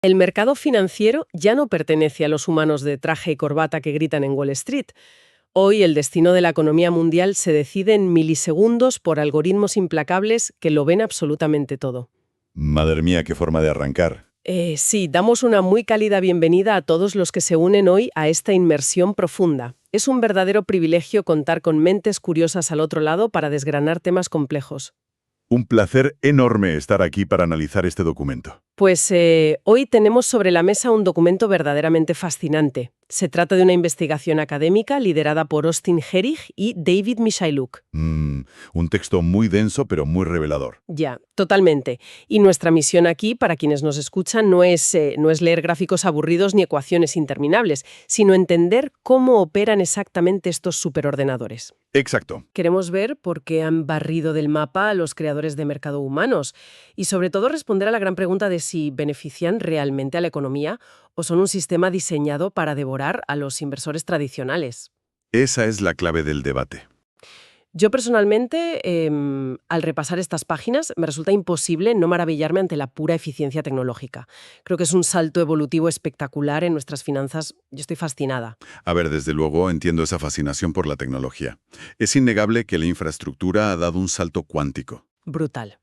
El mercado financiero ya no pertenece a los humanos de traje y corbata que gritan en Wall Street. Hoy el destino de la economía mundial se decide en milisegundos por algoritmos implacables que lo ven absolutamente todo. Madre mía, qué forma de arrancar. Sí, damos una muy cálida bienvenida a todos los que se unen hoy a esta inmersión profunda. Es un verdadero privilegio contar con mentes curiosas al otro lado para desgranar temas complejos. Un placer enorme estar aquí para analizar este documento. Pues hoy tenemos sobre la mesa un documento verdaderamente fascinante. Se trata de una investigación académica liderada por Austin Herrig y David Mishailuk. Un texto muy denso pero muy revelador. Ya, totalmente. Y nuestra misión aquí, para quienes nos escuchan, no es leer gráficos aburridos ni ecuaciones interminables, sino entender cómo operan exactamente estos superordenadores. Exacto. Queremos ver por qué han barrido del mapa a los creadores de mercado humanos y sobre todo responder a la gran pregunta de si benefician realmente a la economía o son un sistema diseñado para devorar a los inversores tradicionales. Esa es la clave del debate. Yo personalmente, al repasar estas páginas, me resulta imposible no maravillarme ante la pura eficiencia tecnológica. Creo que es un salto evolutivo espectacular en nuestras finanzas. Yo estoy fascinada. A ver, desde luego entiendo esa fascinación por la tecnología. Es innegable que la infraestructura ha dado un salto cuántico. Brutal.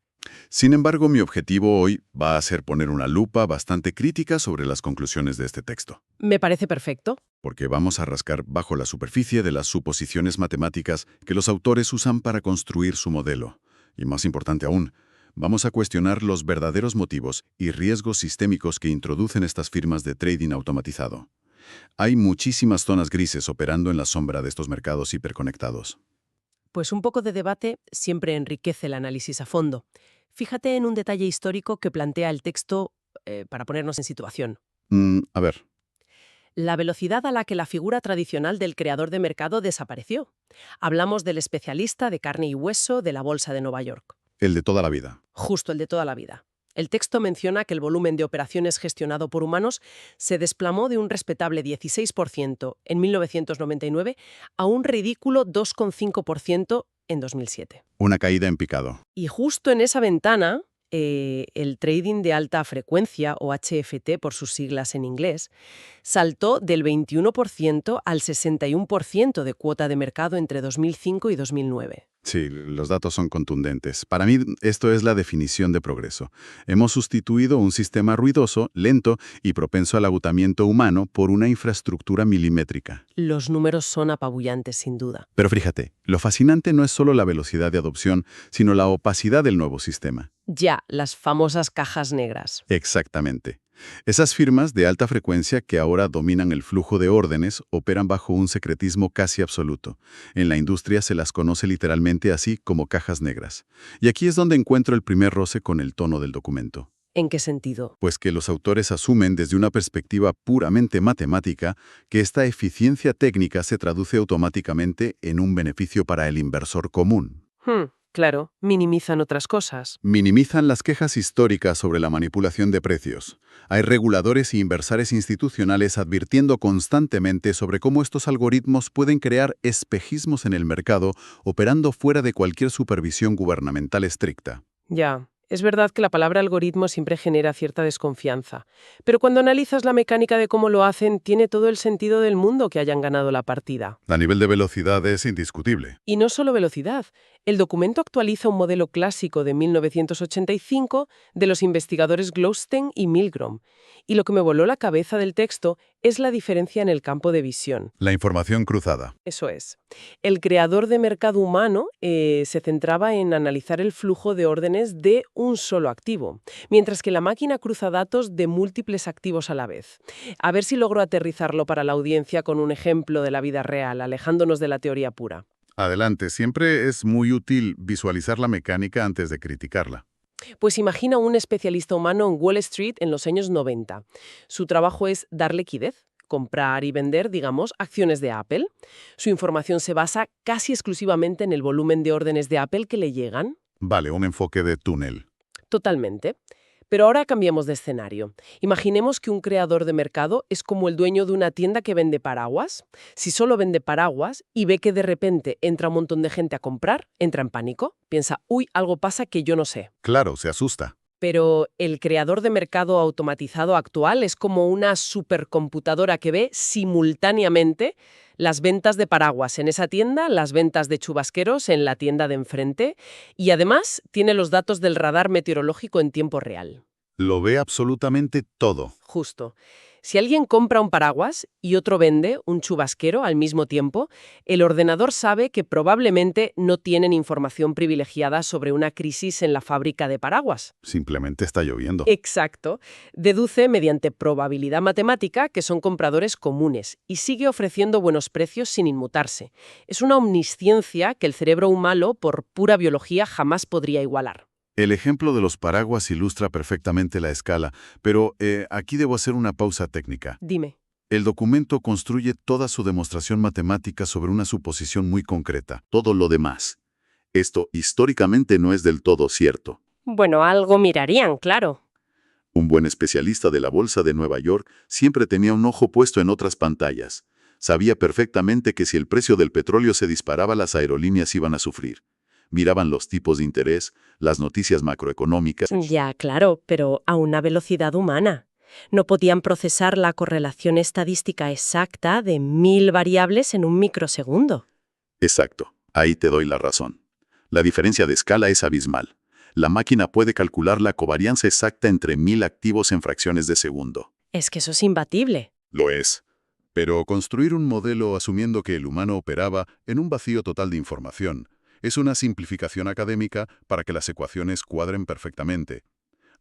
Sin embargo, mi objetivo hoy va a ser poner una lupa bastante crítica sobre las conclusiones de este texto. Me parece perfecto. Porque vamos a rascar bajo la superficie de las suposiciones matemáticas que los autores usan para construir su modelo. Y más importante aún, vamos a cuestionar los verdaderos motivos y riesgos sistémicos que introducen estas firmas de trading automatizado. Hay muchísimas zonas grises operando en la sombra de estos mercados hiperconectados. Pues un poco de debate siempre enriquece el análisis a fondo. Fíjate en un detalle histórico que plantea el texto para ponernos en situación. A ver, La velocidad a la que la figura tradicional del creador de mercado desapareció. Hablamos del especialista de carne y hueso de la Bolsa de Nueva York. el de toda la vida. Justo el de toda la vida. El texto menciona que el volumen de operaciones gestionado por humanos se desplomó de un respetable 16% en 1999 a un ridículo 2,5% en 2007. Una caída en picado. Y justo en esa ventana, el trading de alta frecuencia, o HFT por sus siglas en inglés, saltó del 21% al 61% de cuota de mercado entre 2005 y 2009. Sí, los datos son contundentes. Para mí, esto es la definición de progreso. Hemos sustituido un sistema ruidoso, lento y propenso al agotamiento humano por una infraestructura milimétrica. Los números son apabullantes, sin duda. Pero fíjate, lo fascinante no es solo la velocidad de adopción, sino la opacidad del nuevo sistema. Ya, las famosas cajas negras. Exactamente. Esas firmas de alta frecuencia que ahora dominan el flujo de órdenes operan bajo un secretismo casi absoluto. En la industria se las conoce literalmente así como cajas negras. Y aquí es donde encuentro el primer roce con el tono del documento. ¿En qué sentido? Pues que los autores asumen desde una perspectiva puramente matemática que esta eficiencia técnica se traduce automáticamente en un beneficio para el inversor común. Claro, minimizan otras cosas. Minimizan las quejas históricas sobre la manipulación de precios. Hay reguladores y inversores institucionales advirtiendo constantemente sobre cómo estos algoritmos pueden crear espejismos en el mercado, operando fuera de cualquier supervisión gubernamental estricta. Ya, es verdad que la palabra algoritmo siempre genera cierta desconfianza, pero cuando analizas la mecánica de cómo lo hacen, tiene todo el sentido del mundo que hayan ganado la partida. A nivel de velocidad es indiscutible. Y no solo velocidad. El documento actualiza un modelo clásico de 1985 de los investigadores Glaustein y Milgrom. Y lo que me voló la cabeza del texto es la diferencia en el campo de visión. La información cruzada. Eso es. El creador de mercado humano se centraba en analizar el flujo de órdenes de un solo activo, mientras que la máquina cruza datos de múltiples activos a la vez. A ver si logro aterrizarlo para la audiencia con un ejemplo de la vida real, alejándonos de la teoría pura. Adelante, siempre es muy útil visualizar la mecánica antes de criticarla. Pues imagina un especialista humano en Wall Street en los años 90. Su trabajo es dar liquidez, comprar y vender, digamos, acciones de Apple. Su información se basa casi exclusivamente en el volumen de órdenes de Apple que le llegan. Vale, un enfoque de túnel. Totalmente. Pero ahora cambiamos de escenario. Imaginemos que un creador de mercado es como el dueño de una tienda que vende paraguas. Si solo vende paraguas y ve que de repente entra un montón de gente a comprar, entra en pánico. Piensa, uy, algo pasa que yo no sé. Claro, se asusta. Pero el creador de mercado automatizado actual es como una supercomputadora que ve simultáneamente las ventas de paraguas en esa tienda, las ventas de chubasqueros en la tienda de enfrente y además tiene los datos del radar meteorológico en tiempo real. Lo ve absolutamente todo. Justo. Si alguien compra un paraguas y otro vende un chubasquero al mismo tiempo, el ordenador sabe que probablemente no tienen información privilegiada sobre una crisis en la fábrica de paraguas. Simplemente está lloviendo. Exacto. Deduce mediante probabilidad matemática que son compradores comunes y sigue ofreciendo buenos precios sin inmutarse. Es una omnisciencia que el cerebro humano, por pura biología, jamás podría igualar. El ejemplo de los paraguas ilustra perfectamente la escala, pero aquí debo hacer una pausa técnica. Dime. El documento construye toda su demostración matemática sobre una suposición muy concreta. Todo lo demás. Esto históricamente no es del todo cierto. Bueno, algo mirarían, claro. Un buen especialista de la Bolsa de Nueva York siempre tenía un ojo puesto en otras pantallas. Sabía perfectamente que si el precio del petróleo se disparaba, las aerolíneas iban a sufrir. Miraban los tipos de interés, las noticias macroeconómicas. Ya, claro, pero a una velocidad humana. No podían procesar la correlación estadística exacta de 1000 variables en un microsegundo. Exacto, ahí te doy la razón. La diferencia de escala es abismal. La máquina puede calcular la covarianza exacta entre 1000 activos en fracciones de segundo. Es que eso es imbatible. Lo es. Pero construir un modelo asumiendo que el humano operaba en un vacío total de información es una simplificación académica para que las ecuaciones cuadren perfectamente.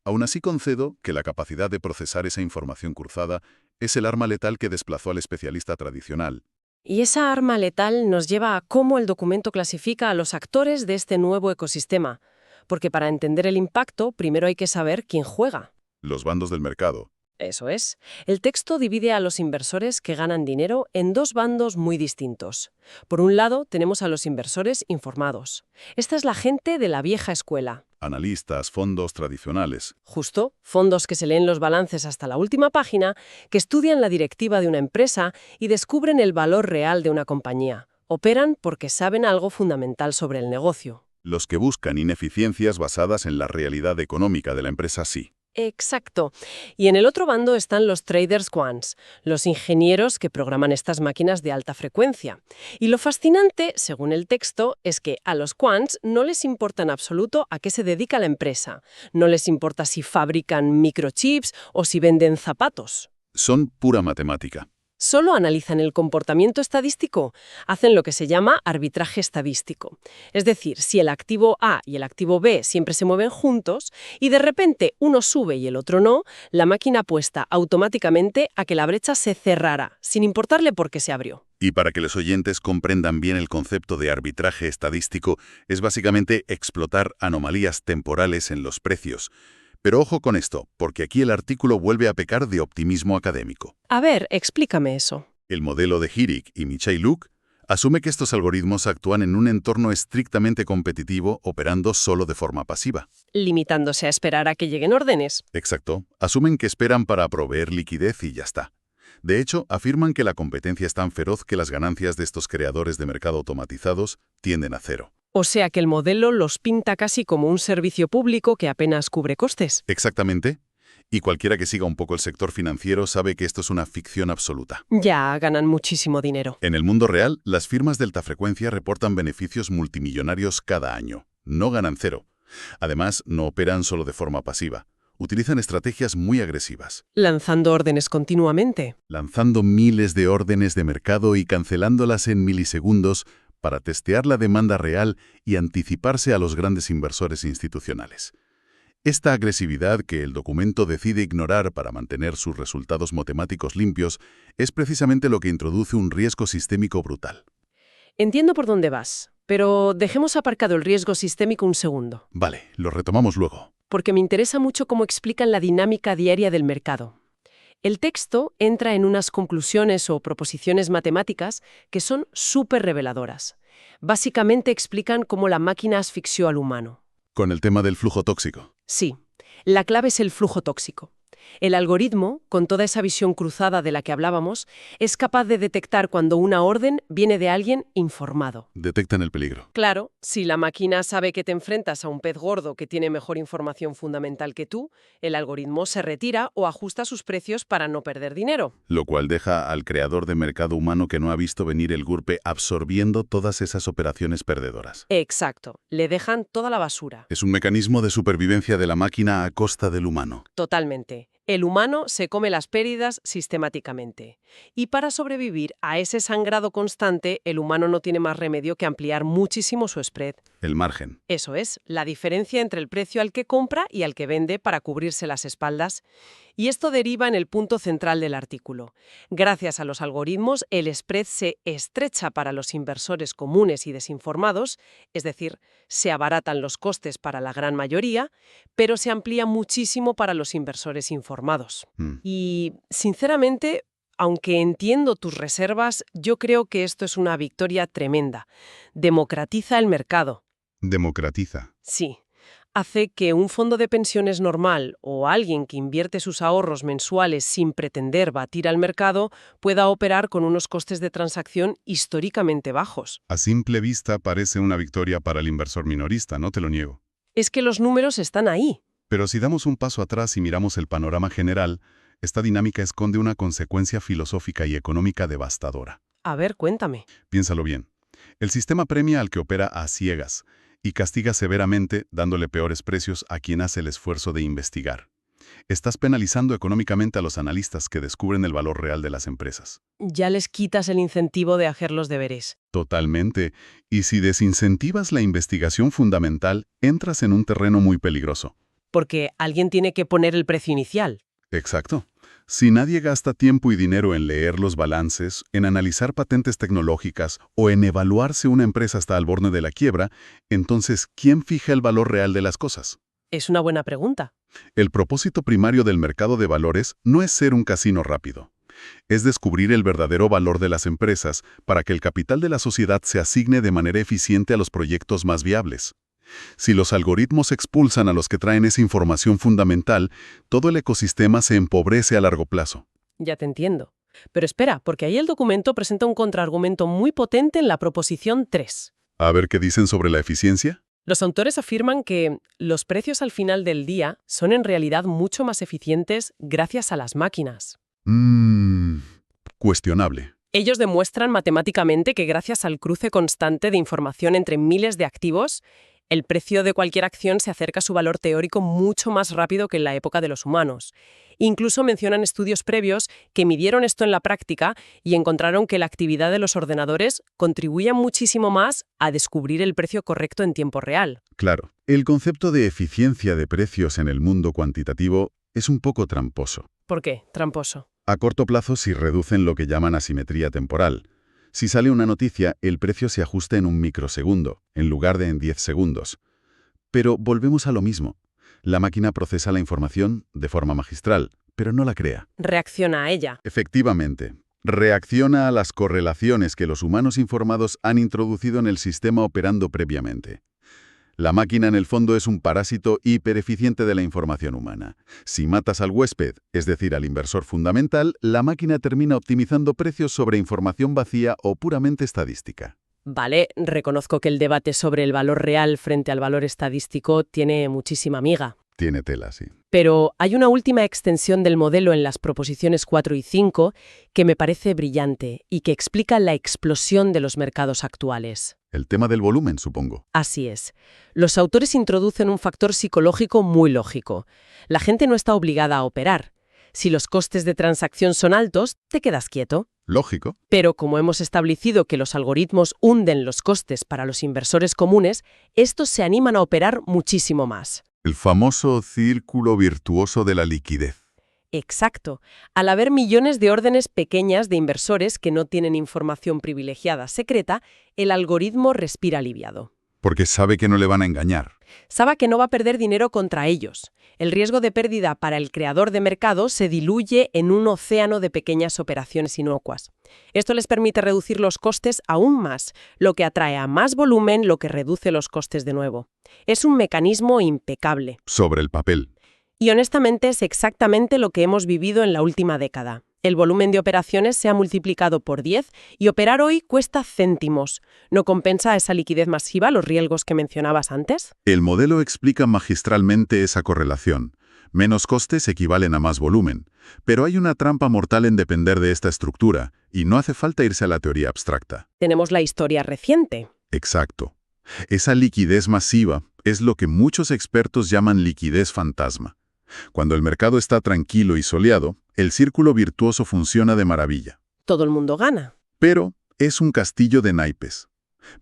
Aún así concedo que la capacidad de procesar esa información cruzada es el arma letal que desplazó al especialista tradicional. Y esa arma letal nos lleva a cómo el documento clasifica a los actores de este nuevo ecosistema. Porque para entender el impacto, primero hay que saber quién juega. Los bandos del mercado. Eso es. El texto divide a los inversores que ganan dinero en dos bandos muy distintos. Por un lado, tenemos a los inversores informados. Esta es la gente de la vieja escuela. Analistas, fondos tradicionales. Justo, fondos que se leen los balances hasta la última página, que estudian la directiva de una empresa y descubren el valor real de una compañía. Operan porque saben algo fundamental sobre el negocio. Los que buscan ineficiencias basadas en la realidad económica de la empresa, sí. Exacto. Y en el otro bando están los traders quants, los ingenieros que programan estas máquinas de alta frecuencia. Y lo fascinante, según el texto, es que a los quants no les importa en absoluto a qué se dedica la empresa. No les importa si fabrican microchips o si venden zapatos. Son pura matemática. Solo analizan el comportamiento estadístico, hacen lo que se llama arbitraje estadístico. Es decir, si el activo A y el activo B siempre se mueven juntos y de repente uno sube y el otro no, la máquina apuesta automáticamente a que la brecha se cerrara, sin importarle por qué se abrió. Y para que los oyentes comprendan bien el concepto de arbitraje estadístico, es básicamente explotar anomalías temporales en los precios. Pero ojo con esto, porque aquí el artículo vuelve a pecar de optimismo académico. A ver, explícame eso. El modelo de Hirik y Michailuk asume que estos algoritmos actúan en un entorno estrictamente competitivo operando solo de forma pasiva. Limitándose a esperar a que lleguen órdenes. Exacto. Asumen que esperan para proveer liquidez y ya está. De hecho, afirman que la competencia es tan feroz que las ganancias de estos creadores de mercado automatizados tienden a cero. O sea que el modelo los pinta casi como un servicio público que apenas cubre costes. Exactamente. Y cualquiera que siga un poco el sector financiero sabe que esto es una ficción absoluta. Ya ganan muchísimo dinero. En el mundo real, las firmas de alta frecuencia reportan beneficios multimillonarios cada año. No ganan cero. Además, no operan solo de forma pasiva. Utilizan estrategias muy agresivas. Lanzando órdenes continuamente. Lanzando miles de órdenes de mercado y cancelándolas en milisegundos para testear la demanda real y anticiparse a los grandes inversores institucionales. Esta agresividad que el documento decide ignorar para mantener sus resultados matemáticos limpios es precisamente lo que introduce un riesgo sistémico brutal. Entiendo por dónde vas, pero dejemos aparcado el riesgo sistémico un segundo. Vale, lo retomamos luego. Porque me interesa mucho cómo explican la dinámica diaria del mercado. El texto entra en unas conclusiones o proposiciones matemáticas que son súper reveladoras. Básicamente explican cómo la máquina asfixió al humano. Con el tema del flujo tóxico. Sí, la clave es el flujo tóxico. El algoritmo, con toda esa visión cruzada de la que hablábamos, es capaz de detectar cuando una orden viene de alguien informado. Detectan el peligro. Claro, si la máquina sabe que te enfrentas a un pez gordo que tiene mejor información fundamental que tú, el algoritmo se retira o ajusta sus precios para no perder dinero. Lo cual deja al creador de mercado humano que no ha visto venir el golpe absorbiendo todas esas operaciones perdedoras. Exacto, le dejan toda la basura. Es un mecanismo de supervivencia de la máquina a costa del humano. Totalmente. El humano se come las pérdidas sistemáticamente. Y para sobrevivir a ese sangrado constante, el humano no tiene más remedio que ampliar muchísimo su spread. El margen. Eso es, la diferencia entre el precio al que compra y al que vende para cubrirse las espaldas. Y esto deriva en el punto central del artículo. Gracias a los algoritmos, el spread se estrecha para los inversores comunes y desinformados, es decir, se abaratan los costes para la gran mayoría, pero se amplía muchísimo para los inversores informados. Y, sinceramente, aunque entiendo tus reservas, yo creo que esto es una victoria tremenda. Democratiza el mercado. Democratiza. Sí. Hace que un fondo de pensiones normal o alguien que invierte sus ahorros mensuales sin pretender batir al mercado pueda operar con unos costes de transacción históricamente bajos. A simple vista parece una victoria para el inversor minorista, no te lo niego. Es que los números están ahí. Pero si damos un paso atrás y miramos el panorama general, esta dinámica esconde una consecuencia filosófica y económica devastadora. A ver, cuéntame. Piénsalo bien. El sistema premia al que opera a ciegas y castiga severamente dándole peores precios a quien hace el esfuerzo de investigar. Estás penalizando económicamente a los analistas que descubren el valor real de las empresas. Ya les quitas el incentivo de hacer los deberes. Totalmente. Y si desincentivas la investigación fundamental, entras en un terreno muy peligroso. Porque alguien tiene que poner el precio inicial. Exacto. Si nadie gasta tiempo y dinero en leer los balances, en analizar patentes tecnológicas o en evaluar si una empresa está al borde de la quiebra, entonces, ¿quién fija el valor real de las cosas? Es una buena pregunta. El propósito primario del mercado de valores no es ser un casino rápido. Es descubrir el verdadero valor de las empresas para que el capital de la sociedad se asigne de manera eficiente a los proyectos más viables. Si los algoritmos expulsan a los que traen esa información fundamental, todo el ecosistema se empobrece a largo plazo. Ya te entiendo. Pero espera, porque ahí el documento presenta un contraargumento muy potente en la proposición 3. A ver qué dicen sobre la eficiencia. Los autores afirman que los precios al final del día son en realidad mucho más eficientes gracias a las máquinas. Cuestionable. Ellos demuestran matemáticamente que gracias al cruce constante de información entre miles de activos, el precio de cualquier acción se acerca a su valor teórico mucho más rápido que en la época de los humanos. Incluso mencionan estudios previos que midieron esto en la práctica y encontraron que la actividad de los ordenadores contribuye muchísimo más a descubrir el precio correcto en tiempo real. Claro, el concepto de eficiencia de precios en el mundo cuantitativo es un poco tramposo. ¿Por qué? Tramposo. A corto plazo si reducen lo que llaman asimetría temporal. Si sale una noticia, el precio se ajusta en un microsegundo, en lugar de en 10 segundos. Pero volvemos a lo mismo. La máquina procesa la información de forma magistral, pero no la crea. Reacciona a ella. Efectivamente, reacciona a las correlaciones que los humanos informados han introducido en el sistema operando previamente. La máquina en el fondo es un parásito hipereficiente de la información humana. Si matas al huésped, es decir, al inversor fundamental, la máquina termina optimizando precios sobre información vacía o puramente estadística. Vale, reconozco que el debate sobre el valor real frente al valor estadístico tiene muchísima miga. Tiene tela, sí. Pero hay una última extensión del modelo en las proposiciones 4 y 5 que me parece brillante y que explica la explosión de los mercados actuales. El tema del volumen, supongo. Así es. Los autores introducen un factor psicológico muy lógico. La gente no está obligada a operar. Si los costes de transacción son altos, te quedas quieto. Lógico. Pero como hemos establecido que los algoritmos hunden los costes para los inversores comunes, estos se animan a operar muchísimo más. El famoso círculo virtuoso de la liquidez. Exacto. Al haber millones de órdenes pequeñas de inversores que no tienen información privilegiada secreta, el algoritmo respira aliviado. Porque sabe que no le van a engañar. Sabe que no va a perder dinero contra ellos. El riesgo de pérdida para el creador de mercado se diluye en un océano de pequeñas operaciones inocuas. Esto les permite reducir los costes aún más, lo que atrae a más volumen, lo que reduce los costes de nuevo. Es un mecanismo impecable. Sobre el papel. Y honestamente es exactamente lo que hemos vivido en la última década. El volumen de operaciones se ha multiplicado por 10 y operar hoy cuesta céntimos. ¿No compensa esa liquidez masiva los riesgos que mencionabas antes? El modelo explica magistralmente esa correlación. Menos costes equivalen a más volumen. Pero hay una trampa mortal en depender de esta estructura, y no hace falta irse a la teoría abstracta. Tenemos la historia reciente. Exacto. Esa liquidez masiva es lo que muchos expertos llaman liquidez fantasma. Cuando el mercado está tranquilo y soleado, el círculo virtuoso funciona de maravilla. Todo el mundo gana. Pero es un castillo de naipes.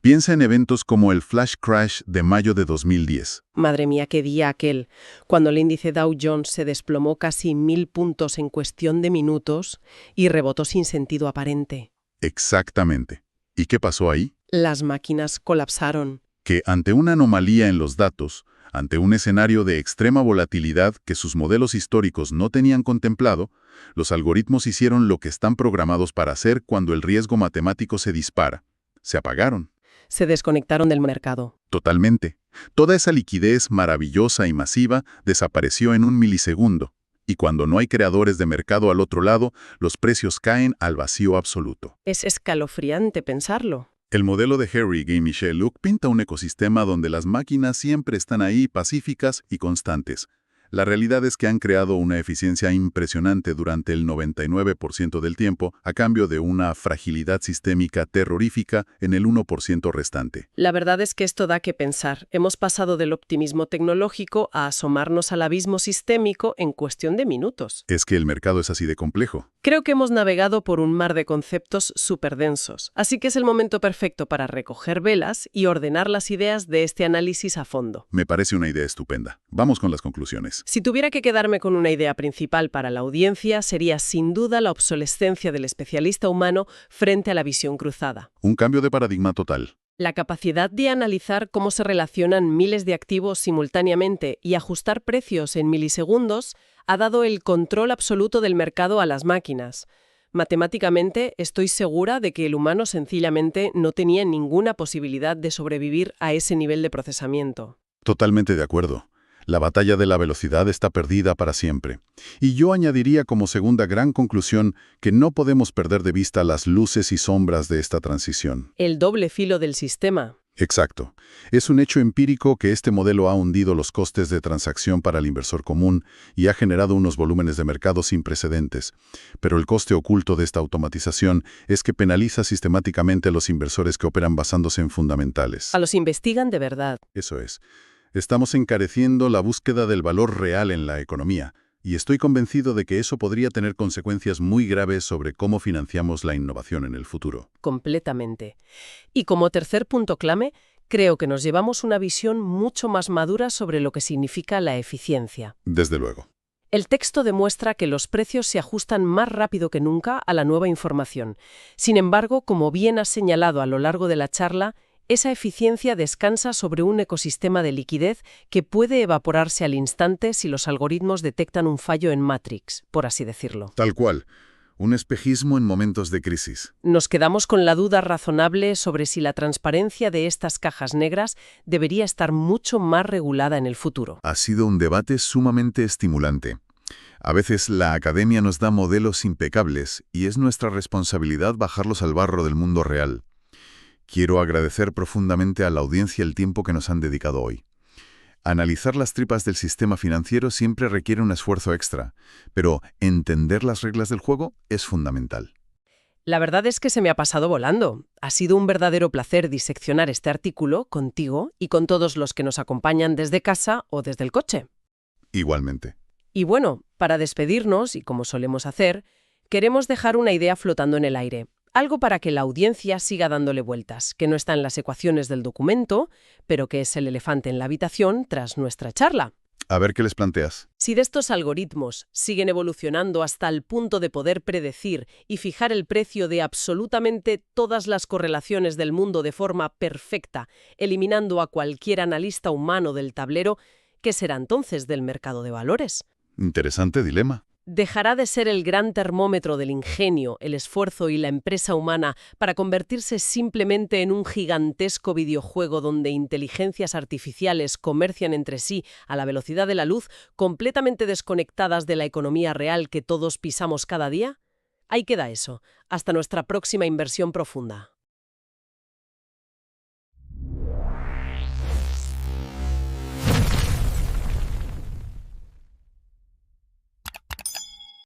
Piensa en eventos como el flash crash de mayo de 2010. Madre mía, qué día aquel, cuando el índice Dow Jones se desplomó casi 1000 puntos en cuestión de minutos y rebotó sin sentido aparente. Exactamente. ¿Y qué pasó ahí? Las máquinas colapsaron. Que ante una anomalía en los datos, ante un escenario de extrema volatilidad que sus modelos históricos no tenían contemplado, los algoritmos hicieron lo que están programados para hacer cuando el riesgo matemático se dispara. Se apagaron. Se desconectaron del mercado. Totalmente. Toda esa liquidez maravillosa y masiva desapareció en un milisegundo. Y cuando no hay creadores de mercado al otro lado, los precios caen al vacío absoluto. Es escalofriante pensarlo. El modelo de Harry y Michel Luc pinta un ecosistema donde las máquinas siempre están ahí pacíficas y constantes. La realidad es que han creado una eficiencia impresionante durante el 99% del tiempo a cambio de una fragilidad sistémica terrorífica en el 1% restante. La verdad es que esto da que pensar. Hemos pasado del optimismo tecnológico a asomarnos al abismo sistémico en cuestión de minutos. Es que el mercado es así de complejo. Creo que hemos navegado por un mar de conceptos superdensos, así que es el momento perfecto para recoger velas y ordenar las ideas de este análisis a fondo. Me parece una idea estupenda. Vamos con las conclusiones. Si tuviera que quedarme con una idea principal para la audiencia, sería sin duda la obsolescencia del especialista humano frente a la visión cruzada. Un cambio de paradigma total. La capacidad de analizar cómo se relacionan miles de activos simultáneamente y ajustar precios en milisegundos ha dado el control absoluto del mercado a las máquinas. Matemáticamente, estoy segura de que el humano sencillamente no tenía ninguna posibilidad de sobrevivir a ese nivel de procesamiento. Totalmente de acuerdo. La batalla de la velocidad está perdida para siempre. Y yo añadiría como segunda gran conclusión que no podemos perder de vista las luces y sombras de esta transición. El doble filo del sistema. Exacto. Es un hecho empírico que este modelo ha hundido los costes de transacción para el inversor común y ha generado unos volúmenes de mercado sin precedentes. Pero el coste oculto de esta automatización es que penaliza sistemáticamente a los inversores que operan basándose en fundamentales. A los investigan de verdad. Eso es. Estamos encareciendo la búsqueda del valor real en la economía, y estoy convencido de que eso podría tener consecuencias muy graves sobre cómo financiamos la innovación en el futuro. Completamente. Y como tercer punto clave, creo que nos llevamos una visión mucho más madura sobre lo que significa la eficiencia. Desde luego. El texto demuestra que los precios se ajustan más rápido que nunca a la nueva información. Sin embargo, como bien has señalado a lo largo de la charla, esa eficiencia descansa sobre un ecosistema de liquidez que puede evaporarse al instante si los algoritmos detectan un fallo en Matrix, por así decirlo. Tal cual. Un espejismo en momentos de crisis. Nos quedamos con la duda razonable sobre si la transparencia de estas cajas negras debería estar mucho más regulada en el futuro. Ha sido un debate sumamente estimulante. A veces la academia nos da modelos impecables y es nuestra responsabilidad bajarlos al barro del mundo real. Quiero agradecer profundamente a la audiencia el tiempo que nos han dedicado hoy. Analizar las tripas del sistema financiero siempre requiere un esfuerzo extra, pero entender las reglas del juego es fundamental. La verdad es que se me ha pasado volando. Ha sido un verdadero placer diseccionar este artículo contigo y con todos los que nos acompañan desde casa o desde el coche. Igualmente. Y bueno, para despedirnos, y como solemos hacer, queremos dejar una idea flotando en el aire. Algo para que la audiencia siga dándole vueltas, que no está en las ecuaciones del documento, pero que es el elefante en la habitación tras nuestra charla. A ver qué les planteas. Si de estos algoritmos siguen evolucionando hasta el punto de poder predecir y fijar el precio de absolutamente todas las correlaciones del mundo de forma perfecta, eliminando a cualquier analista humano del tablero, ¿qué será entonces del mercado de valores? Interesante dilema. ¿Dejará de ser el gran termómetro del ingenio, el esfuerzo y la empresa humana para convertirse simplemente en un gigantesco videojuego donde inteligencias artificiales comercian entre sí a la velocidad de la luz, completamente desconectadas de la economía real que todos pisamos cada día? Ahí queda eso. Hasta nuestra próxima inversión profunda.